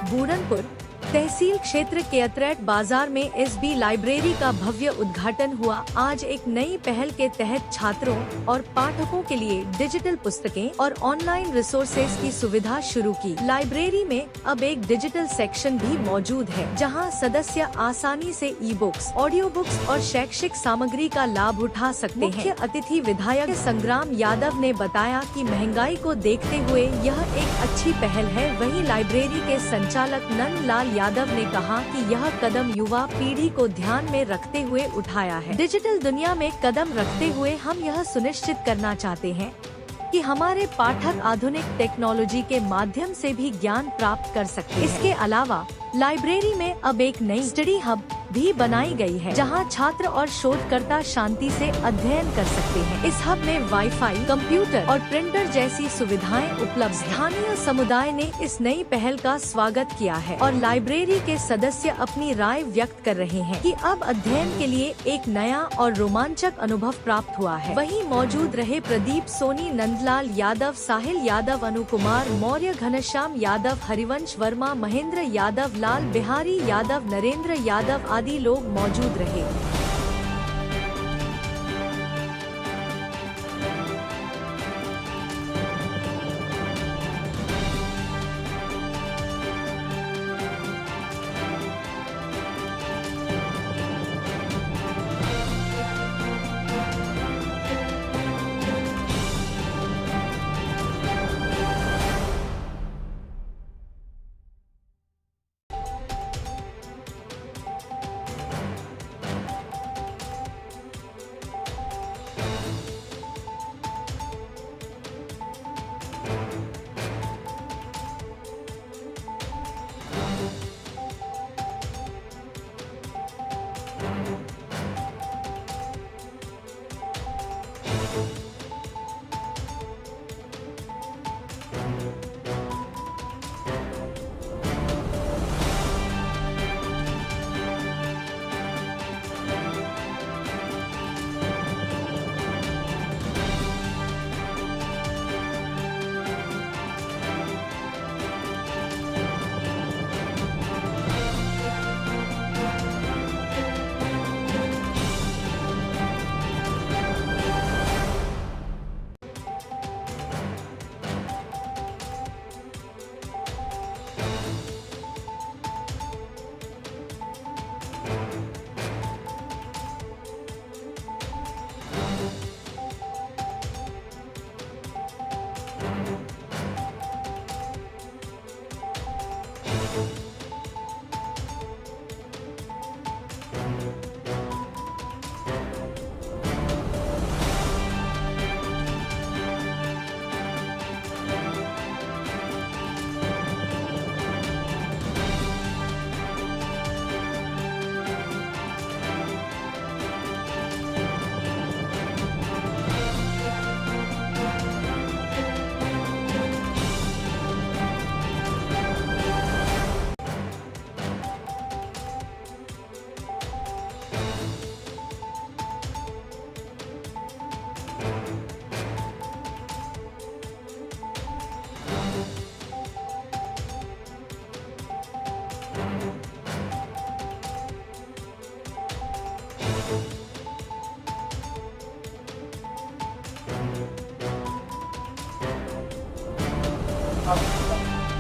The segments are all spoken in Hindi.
बूरनपुर तहसील क्षेत्र के अतरैट बाजार में एसबी लाइब्रेरी का भव्य उद्घाटन हुआ। आज एक नई पहल के तहत छात्रों और पाठकों के लिए डिजिटल पुस्तकें और ऑनलाइन रिसोर्सेज की सुविधा शुरू की। लाइब्रेरी में अब एक डिजिटल सेक्शन भी मौजूद है, जहां सदस्य आसानी से ई बुक्स, ऑडियो बुक्स और शैक्षिक सामग्री का लाभ उठा सकते हैं। मुख्य अतिथि विधायक संग्राम यादव ने बताया कि महंगाई को देखते हुए यह एक अच्छी पहल है। वहीं लाइब्रेरी के संचालक नंदलाल यादव ने कहा कि यह कदम युवा पीढ़ी को ध्यान में रखते हुए उठाया है। डिजिटल दुनिया में कदम रखते हुए हम यह सुनिश्चित करना चाहते हैं कि हमारे पाठक आधुनिक टेक्नोलॉजी के माध्यम से भी ज्ञान प्राप्त कर सकते हैं। इसके अलावा लाइब्रेरी में अब एक नई स्टडी हब भी बनाई गई है, जहां छात्र और शोधकर्ता शांति से अध्ययन कर सकते हैं। इस हब में वाईफाई, कंप्यूटर और प्रिंटर जैसी सुविधाएं उपलब्ध हैं। स्थानीय समुदाय ने इस नई पहल का स्वागत किया है और लाइब्रेरी के सदस्य अपनी राय व्यक्त कर रहे हैं कि अब अध्ययन के लिए एक नया और रोमांचक अनुभव प्राप्त हुआ है। वहीं मौजूद रहे प्रदीप सोनी, नंदलाल यादव, साहिल यादव, अनुकुमार मौर्य, घनश्याम यादव, हरिवंश वर्मा, महेंद्र यादव, लाल बिहारी यादव, नरेंद्र यादव आदि लोग मौजूद रहे।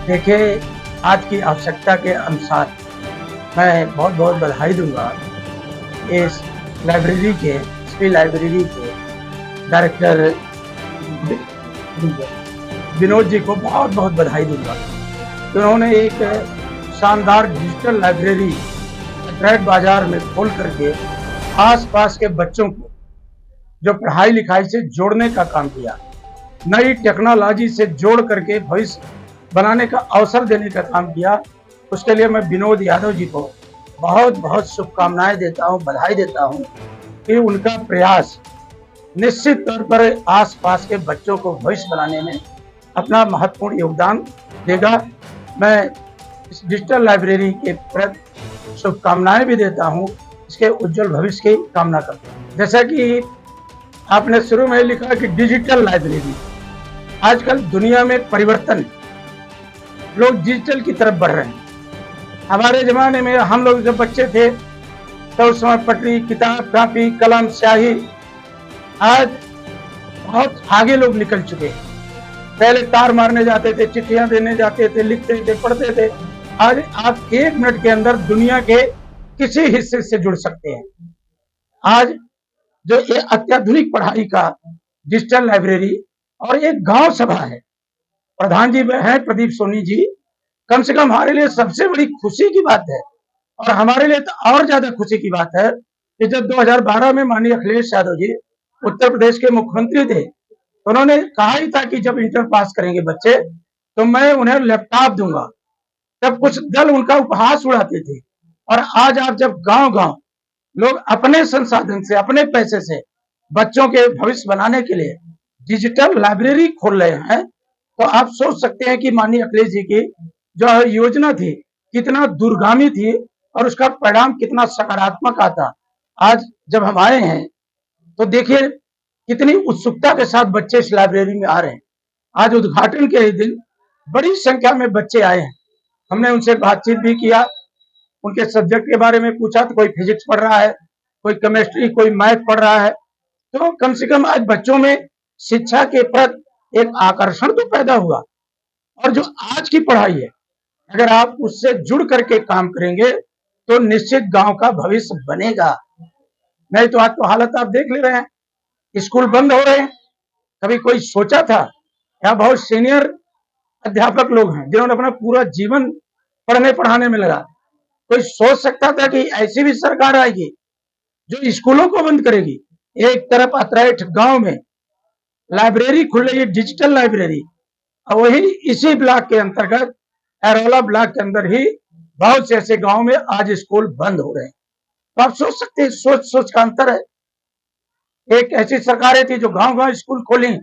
देखिए, आज की आवश्यकता के अनुसार मैं बहुत बहुत बधाई दूंगा इस लाइब्रेरी के, एसबी लाइब्रेरी के डायरेक्टर विनोद जी को बहुत बहुत बधाई दूंगा। उन्होंने एक शानदार डिजिटल लाइब्रेरी अतरैट बाजार में खोल करके आसपास के बच्चों को जो पढ़ाई लिखाई से जोड़ने का काम किया, नई टेक्नोलॉजी से जोड़ करके भविष्य बनाने का अवसर देने का काम किया। उसके लिए मैं विनोद यादव जी को बहुत बहुत शुभकामनाएं देता हूं, बधाई देता हूं कि उनका प्रयास निश्चित तौर पर आसपास के बच्चों को भविष्य बनाने में अपना महत्वपूर्ण योगदान देगा। मैं इस डिजिटल लाइब्रेरी के प्रति शुभकामनाएं भी देता हूं, इसके उज्जवल भविष्य की कामना करता हूं। जैसा कि आपने शुरू में लिखा कि डिजिटल लाइब्रेरी, आजकल दुनिया में परिवर्तन, लोग डिजिटल की तरफ बढ़ रहे हैं। हमारे जमाने में हम लोग जब बच्चे थे तो उस समय पटरी, किताब, कापी, कलम, स्याही, आज बहुत आगे लोग निकल चुके हैं। पहले तार मारने जाते थे, चिट्ठियां देने जाते थे, लिखते थे, पढ़ते थे। आज आप 1 मिनट के अंदर दुनिया के किसी हिस्से से जुड़ सकते हैं। आज जो ये अत्याधुनिक पढ़ाई का डिजिटल लाइब्रेरी और एक गांव सभा है, प्रधान जी है प्रदीप सोनी जी, कम से कम हमारे लिए सबसे बड़ी खुशी की बात है। और हमारे लिए तो और ज्यादा खुशी की बात है कि जब 2012 में माननीय अखिलेश यादव जी उत्तर प्रदेश के मुख्यमंत्री थे, तो उन्होंने कहा ही था कि जब इंटर पास करेंगे बच्चे तो मैं उन्हें लैपटॉप दूंगा। तब कुछ दल उनका उपहास उड़ाते थे, और आज आप जब गांव गांव लोग अपने संसाधन से, अपने पैसे से बच्चों के भविष्य बनाने के लिए डिजिटल लाइब्रेरी खोल रहे हैं, तो आप सोच सकते हैं कि माननीय अखिलेश जी की जो योजना थी कितना दूरगामी थी और उसका परिणाम कितना सकारात्मक आता। आज जब हम आए हैं तो देखिए कितनी उत्सुकता के साथ बच्चे इस लाइब्रेरी में आ रहे हैं। आज उद्घाटन के ही दिन बड़ी संख्या में बच्चे आए हैं। हमने उनसे बातचीत भी किया, उनके सब्जेक्ट के बारे में पूछा, तो कोई फिजिक्स पढ़ रहा है, कोई केमिस्ट्री, कोई मैथ पढ़ रहा है। तो कम से कम आज बच्चों में शिक्षा के प्रति एक आकर्षण तो पैदा हुआ, और जो आज की पढ़ाई है अगर आप उससे जुड़ करके काम करेंगे तो निश्चित गांव का भविष्य बनेगा। नहीं तो आज तो हालत आप देख ले रहे हैं, स्कूल बंद हो रहे हैं। कभी कोई सोचा था? यहाँ बहुत सीनियर अध्यापक लोग हैं जिन्होंने अपना पूरा जीवन पढ़ने पढ़ाने में लगा। कोई सोच सकता था कि ऐसी भी सरकार आएगी जो स्कूलों को बंद करेगी? एक तरफ अतरेठ गांव में लाइब्रेरी खुल रही है, डिजिटल लाइब्रेरी, और वही इसी ब्लॉक के अंतर्गत एरोला ब्लॉक के अंदर ही बहुत से ऐसे गांव में आज स्कूल बंद हो रहे हैं। तो आप सोच सकते हैं, सोच सोच का अंतर है। एक ऐसी सरकारें थी जो गांव गांव स्कूल खोली,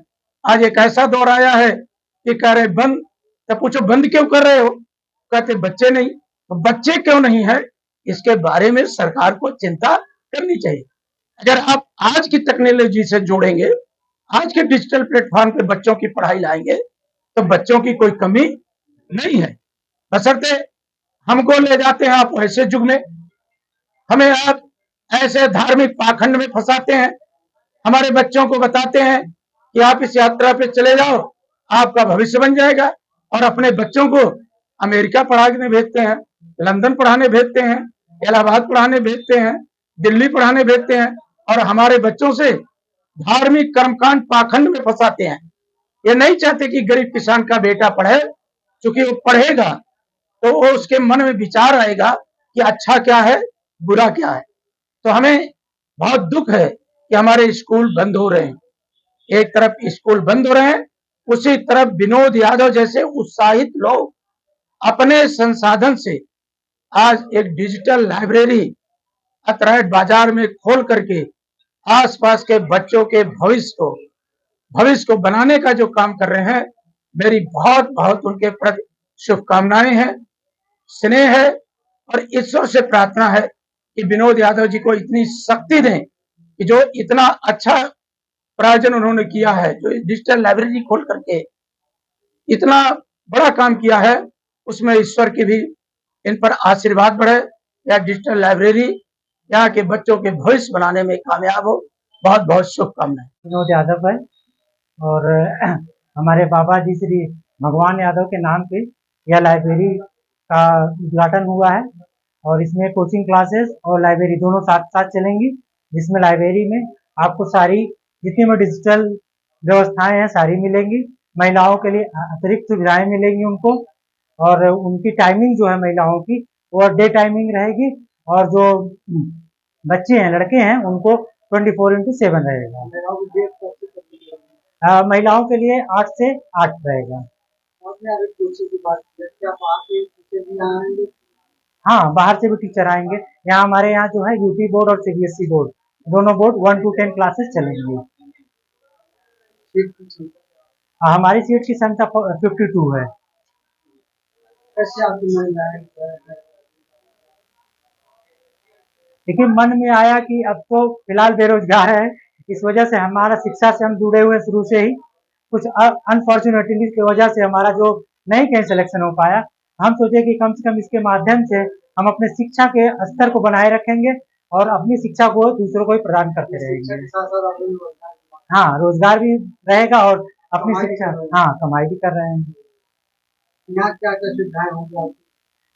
आज एक ऐसा दौर आया है कि कह रहे बंद। तो पूछो बंद क्यों कर रहे हो? कहते बच्चे नहीं। तो बच्चे क्यों नहीं है, इसके बारे में सरकार को चिंता करनी चाहिए। अगर आप आज की टेक्नोलॉजी से जोड़ेंगे, आज के डिजिटल प्लेटफॉर्म पे बच्चों की पढ़ाई लाएंगे, तो बच्चों की कोई कमी नहीं है। बशर्ते हमको ले जाते हैं आप ऐसे युग में, हमें आप ऐसे धार्मिक पाखंड में फंसाते हैं, हमारे बच्चों को बताते हैं कि आप इस यात्रा पे चले जाओ, आपका भविष्य बन जाएगा, और अपने बच्चों को अमेरिका पढ़ाने भेजते हैं, लंदन पढ़ाने भेजते हैं, इलाहाबाद पढ़ाने भेजते हैं, दिल्ली पढ़ाने भेजते हैं, और हमारे बच्चों से धार्मिक कर्मकांड पाखंड में फंसाते हैं। ये नहीं चाहते कि गरीब किसान का बेटा पढ़े, क्योंकि वो पढ़ेगा तो वो उसके मन में विचार आएगा कि अच्छा क्या है, बुरा क्या है। तो हमें बहुत दुख है कि हमारे स्कूल बंद हो रहे हैं। एक तरफ स्कूल बंद हो रहे हैं, उसी तरफ विनोद यादव जैसे उत्साहित लोग अपने संसाधन से आज एक डिजिटल लाइब्रेरी अतरेठ बाजार में खोल करके आसपास के बच्चों के भविष्य को बनाने का जो काम कर रहे हैं, मेरी बहुत बहुत उनके प्रति शुभकामनाएं हैं, स्नेह है, और ईश्वर से प्रार्थना है कि विनोद यादव जी को इतनी शक्ति दें कि जो इतना अच्छा प्रायोजन उन्होंने किया है, जो डिजिटल लाइब्रेरी खोल करके इतना बड़ा काम किया है, उसमें ईश्वर की भी इन पर आशीर्वाद बढ़े, या डिजिटल लाइब्रेरी यहाँ के बच्चों के भविष्य बनाने में कामयाब हो। बहुत बहुत शुभकामनाएं। विनोद यादव है, और हमारे बाबा जी श्री भगवान यादव के नाम पे यह लाइब्रेरी का उद्घाटन हुआ है, और इसमें कोचिंग क्लासेस और लाइब्रेरी दोनों साथ साथ चलेंगी, जिसमें लाइब्रेरी में आपको सारी जितनी भी डिजिटल व्यवस्थाएं हैं सारी मिलेंगी। महिलाओं के लिए अतिरिक्त सुविधाएं मिलेंगी उनको, और उनकी टाइमिंग जो है महिलाओं की वो डे टाइमिंग रहेगी, और जो बच्चे हैं, लड़के हैं, उनको 24/7 रहेगा। महिलाओं के लिए 8 से 8 रहेगा। हाँ, बाहर से भी टीचर आएंगे। यहाँ हमारे यहाँ जो है यूपी बोर्ड और सीबीएसई बोर्ड, दोनों बोर्ड 1 to 10 क्लासेस चलेंगे। हमारी सीट की संख्या 52 है। देखिए, मन में आया कि अब तो फिलहाल बेरोजगार है, इस वजह से हमारा शिक्षा से हम जुड़े हुए शुरू से ही, कुछ अनफॉर्चुनेटली की वजह से हमारा जो नहीं कहीं सिलेक्शन हो पाया, हम सोचे कि कम से कम इसके माध्यम से हम अपने शिक्षा के स्तर को बनाए रखेंगे और अपनी शिक्षा को दूसरों को भी प्रदान करते रहेंगे। हाँ, रोजगार भी रहेगा और अपनी शिक्षा, हाँ, कमाई भी कर रहे हैं। यहाँ क्या क्या सुविधाएं होंगी?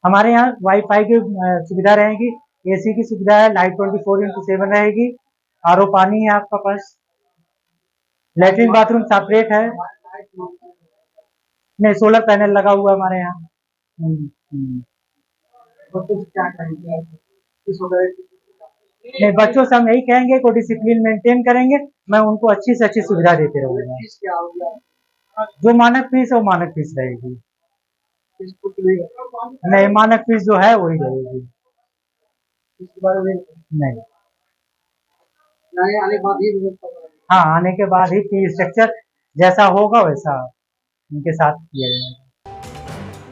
हमारे यहाँ वाईफाई की सुविधा रहेगी, एसी की सुविधा है, लाइट 24/7 रहेगी, आरओ पानी है आपका पास, लेटरिन बाथरूम सेपरेट है। नहीं, सोलर पैनल लगा हुआ है हमारे यहाँ। क्या करेंगे इस वगैरह की? नहीं, बच्चों से हम यही कहेंगे को डिसिप्लिन मेंटेन करेंगे, मैं उनको अच्छी से अच्छी सुविधा देते रहूंगा। फीस क्या होगी? जो मानक फीस है वो मानक फीस रहेगी। फीस कुछ नहीं? नहीं, मानक फीस जो है वही रहेगी। इसके बारे में नहीं, आने के बाद ही, हाँ, आने के बाद ही फी स्ट्रक्चर जैसा होगा वैसा उनके साथ किया जाएगा।